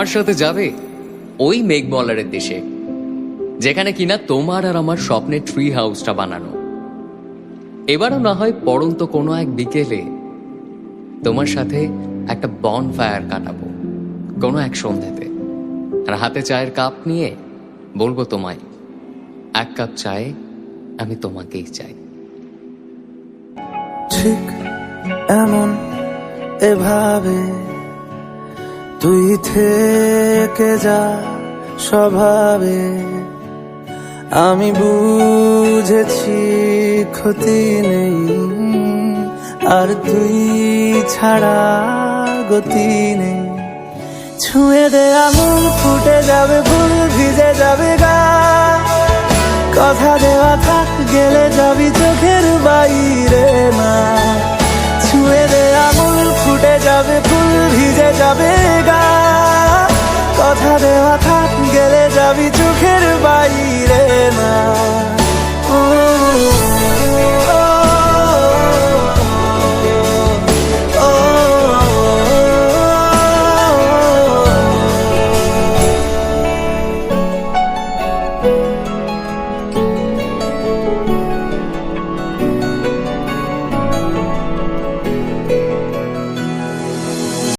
আমার সাথে যাবে ওই মেঘমলারের দেশে, যেখানে কিনা তোমার আর আমার স্বপ্নের ট্রি হাউসটা বানানো। এবারও না হয় পড়ন্ত কোনো এক বিকেলে তোমার সাথে একটা বন ফায়ার কাটাবো কোনো এক সন্ধ্যাতে, আর হাতে চায়ের কাপ নিয়ে বলবো তোমায়, এক কাপ চায়ে আমি তোমাকেই চাই। ঠিক এমন এভাবে তুই থেকে যা স্বভাবে, আমি বুঝেছি ক্ষতি নেই, আর তুই ছাড়া গতি নেই। ছুঁয়ে দে আঙুল, ফুটে যাবে ফুল, ভিজে যাবে গা, কথা দেওয়া থাক, গেলে যাবি চোখের বাইরে না। ছুঁয়ে দে আঙুল, ফুটে যাবে ফুল, ভিজে যাবে